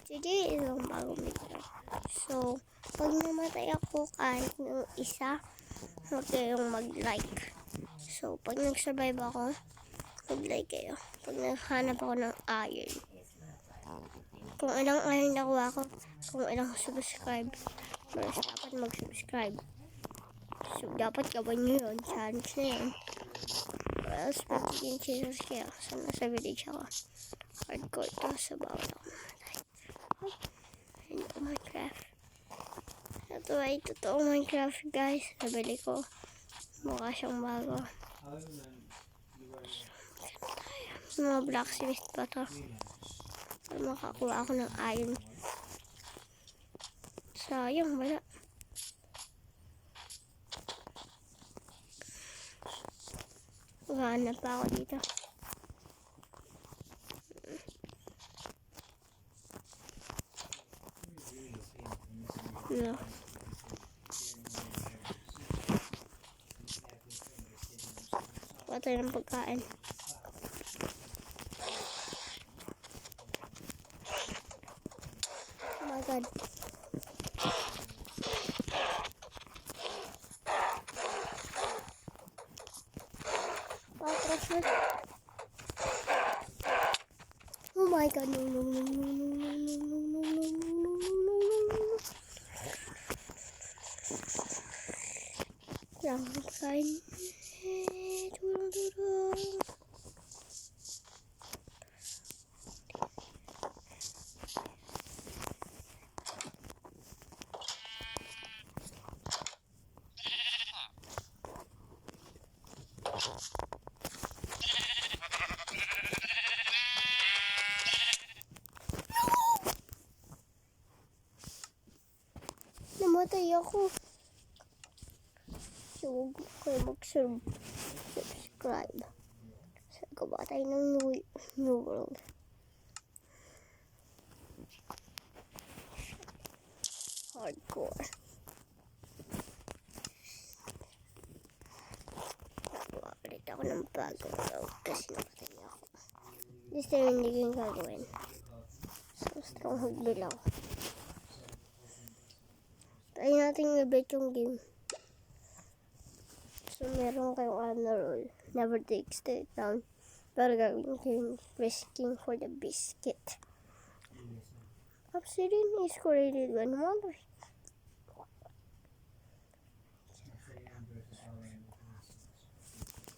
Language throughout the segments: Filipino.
Today is ang bagong video. So, pag namatay ako kahit ng isa, huwag kayong mag-like. So, pag nag-survive ako, mag-like kayo. Pag naghanap ako ng iron. Kung ilang iron nakuha ko, kung ilang subscribe, mas dapat mag-subscribe. So, dapat gawin nyo yun. Challenge na yun. Or else, magiging chasers kayo. So, nasa village ako. Hardcore to. So, bawal ako mamatay. Ito Minecraft. Ito ay totoong Minecraft, guys. Nabili ko. Mukha siyang bago. Mga blacksmith pa to. Para makakuha ako ng iron. Sayang, wala. Hanap pa ako dito. No. Patay ng pagkain. Oh my god. Patras na. Oh my god. No, no, no, no, no, no, no, no, no, no, no, no, no. Lang pagkain. Namatay ako. So, huwag kayo mag-subscribe. So, gawa tayo ng new world. Hardcore. Nakakulit ako ng bagong world kasi namatay ako. This time hindi ko yung gagawin. So, gusto kong magbilaw. Try natin i-bet yung game. So, meron kayong rule. Never take stay down. Pero gagawin ko yung risking for the biscuit. Obsidian is created when one.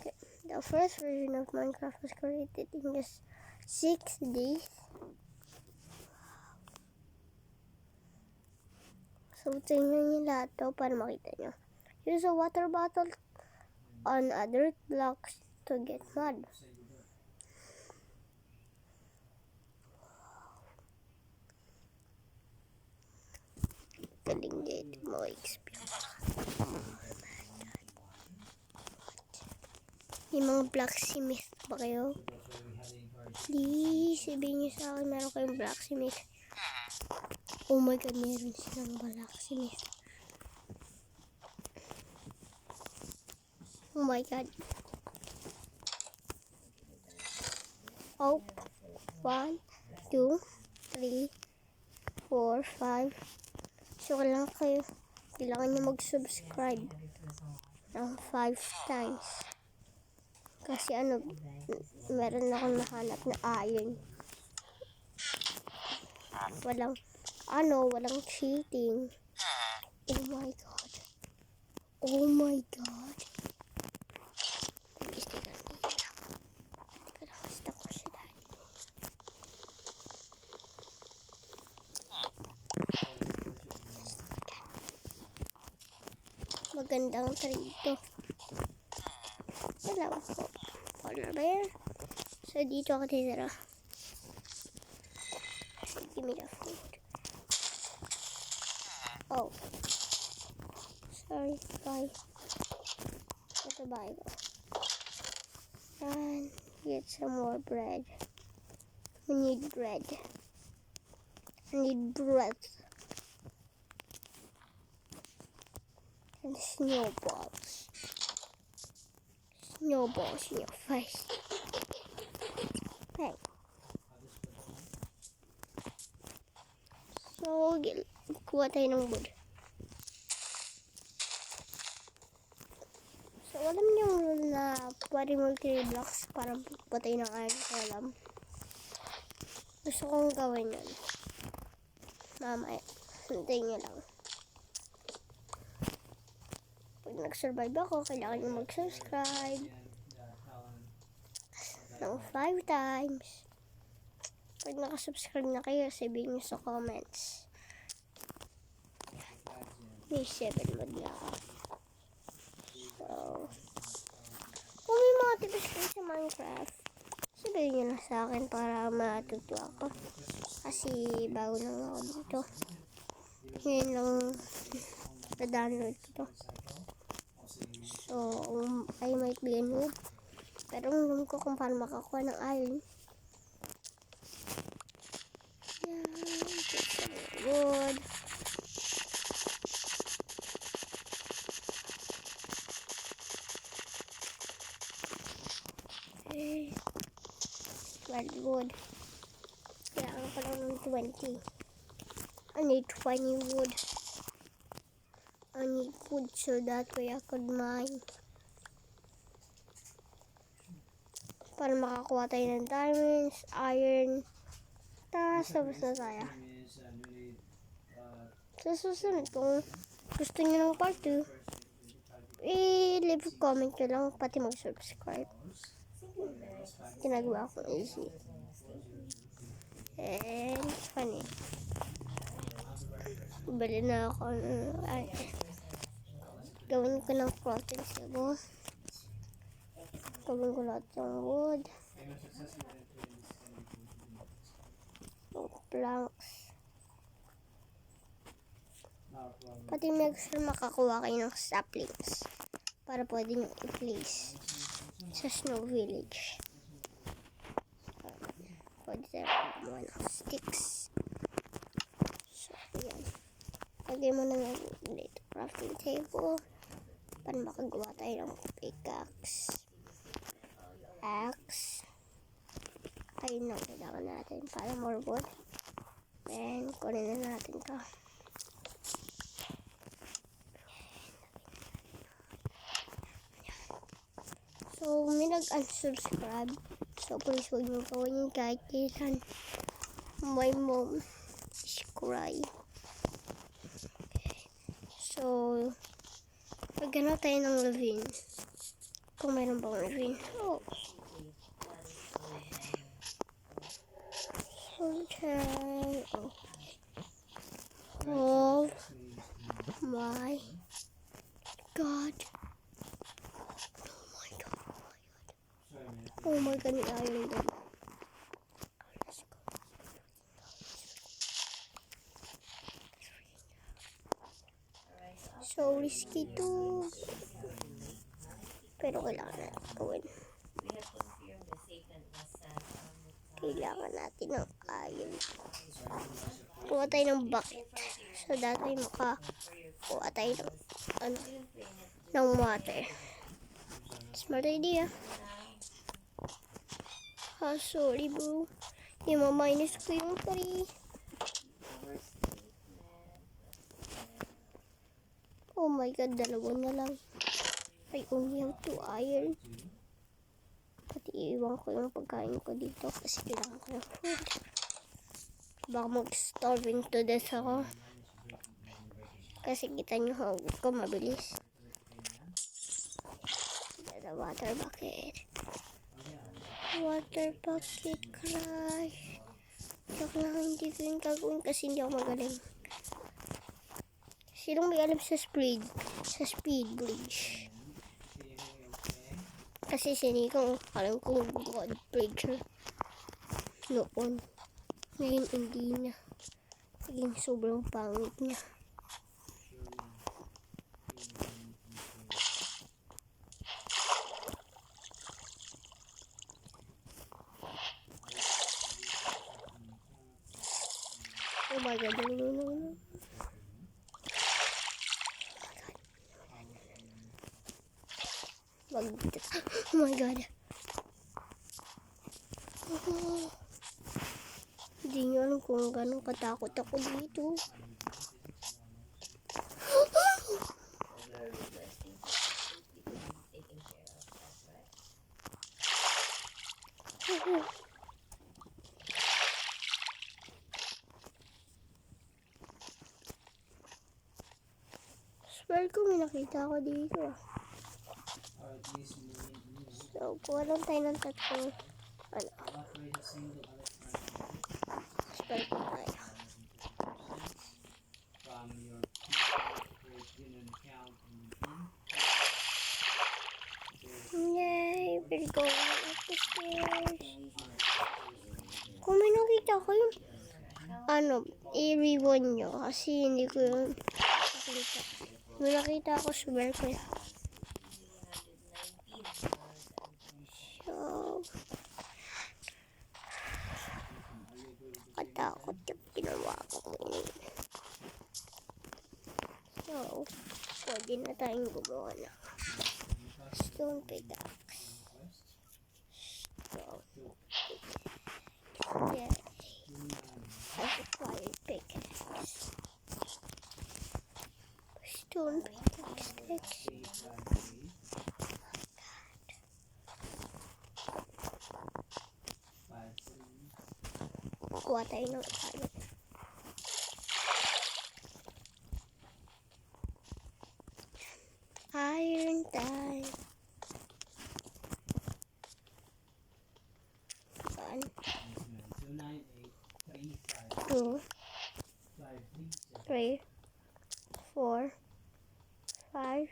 Okay. The first version of Minecraft was created in just 6 days. So, tingnan nyo lahat to para makita nyo. Use a water bottle on a dirt blocks to get mud. Galing dito mo experience. May mga blacksmith ba kayo? Please, sabihin nyo sa akin meron kayong blacksmith. Oh my god, meron silang blacksmith. Oh my god. Oh, 1, 2, 3, 4, 5. So, kailangan nyo mag-subscribe ng 5 times. Kasi meron akong nahanap na iron. Walang cheating. Oh my god. Oh my god. Magandang tree ito. Alam ko. Polar bear. So, dito ako titira. Give me the food. Oh. Sorry, bye. That's a Bible. And get some more bread. We need bread. I need bread. And snowballs. Snowballs in your face. Hey. So, kuha tayo ng wood. So, alam niyo yung rule na pwede mo 3 blocks para patay ng iron column. Gusto kong gawin yun. Mamaya, hintayin niyo lang. Pag nag-survive ako, kailangan niyo mag-subscribe ng 5 times. Pag nakasubscribe na kayo, sabihin niyo sa comments. May 7 mod na ako. So, kung may mga tips kayo sa Minecraft, sabihin niyo na sa akin para matuto ako. Kasi bago lang ako dito. Ngayon lang na-download ko to. So, I might be a noob. Pero alam ko kung paano makakuha ng iron. Yan, get some wood. Okay. 12 wood. Kailangan ko lang ng 20. I need 20 wood. I need wood so that way I could mine. Para makakuha tayo ng diamonds, iron. Tapos na tayo. Sa susunod, kung gusto niyo ng part 2, i-leave comment nyo lang, pati mag-subscribe. Ginagawa ko easy. And funny. Bali na ako gawin ko ng crafting table. Gawin ko lahat ng wood. Planks. Pati make sure makakuha kayo ng saplings para pwede nyo i-place sa snow village. Pwede tayo kumuha ng sticks. So, yan. Lagay mo na nga dito crafting table para makagawa tayo ng pickaxe. Axe. Ayun lang kailangan natin para more wood. Then, kunin na natin to. So, may nag-unsubscribe. So, please huwag niyo gawin yun kahit kailan. My mom is crying. Okay. So, maghanap tayo ng ravine. Kung mayroon bang ravine. Oh. Okay. Oh my God. Oh my God, may iron doon. Let's go. So risky to. Pero kailangan natin gawin. Kailangan natin ng iron. Kuha tayo ng bucket. So that way makakuha tayo ng water. Smart idea. Sorry bro. I-minus ko yung 3. Oh my God, dalawa na lang. I only have 2 iron. Pati iiwan ko yung pagkain ko dito kasi kailangan ko ng food. Baka mag-starving to death ako. Kasi kita nyo hawag ko mabilis. The water bucket. Water bucket crush. Joke lang, hindi ko yung gagawin kasi hindi ako magaling. Sinong may alam sa speed bridge? Kasi sinikong alam ko God bridge noon. Ngayon hindi na. Naging sobrang pangit niya. Oh my God, no. Oh my God. Oh, hindi Hindi nyo alam kung gano'ng katakot ako dito. Swear ko may nakita ako dito. So, kuha lang tayo ng tatlong ano. Swear ko tayo. Yay! We're going up the stairs. Kung may nakita ko yung i-rewind nyo kasi hindi ko yung nakita. May nakita ako, swear ko yan. So, katakot yung ginawa ko ngayon. So, pwede na tayong gumawa na stone pickaxe. Yeah. I acquired pickaxe. Stone pickaxe. Kuha tayo ng iron. Iron time. One, 2, 3, 4, 5,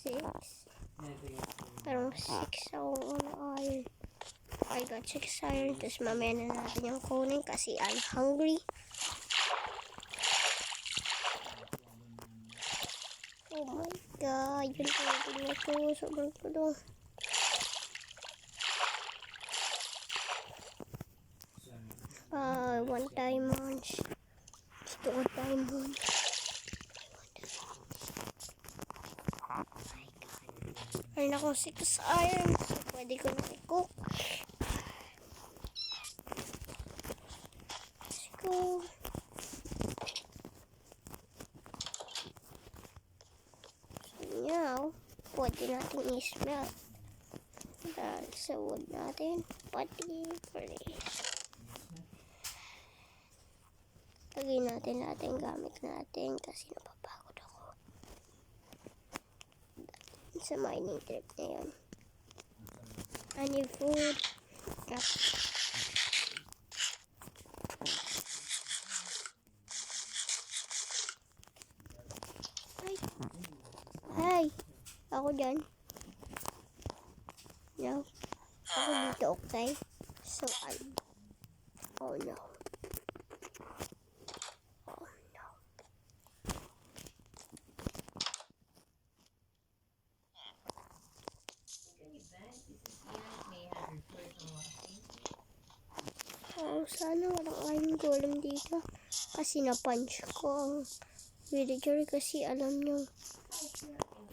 6. Parang 6 ako ng iron. I got 6 iron. Tapos mamaya na natin yung kunin kasi I'm hungry. Oh my god. Yun talaga na ito. Sobrang kulo. One diamonds. Gusto ko diamonds. Meron akong 6 iron. So, pwede ko na i-cook. Let's go. So, now, pwede natin i-smelt. Dahil sa wood natin. Pati please. Lagay natin lahat yung gamit natin kasi napapagod ako sa mining trip na yun. I need food. Hey! Ako dyan. No. Ako dito, okay? So, oh no. Oh, sana walang iron golem dito. Kasi na-punch ko ang villager kasi alam nyo,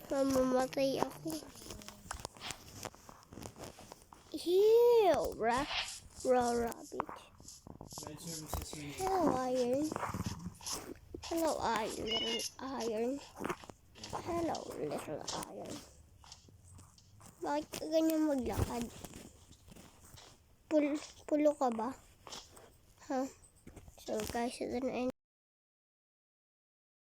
mamamatay ako. Ew! Raw rabbit. Hello, iron. Hello, iron. Little iron. Hello, little iron. Bakit ka ganyan maglakad? Pulo ka ba? Huh? So guys, ito na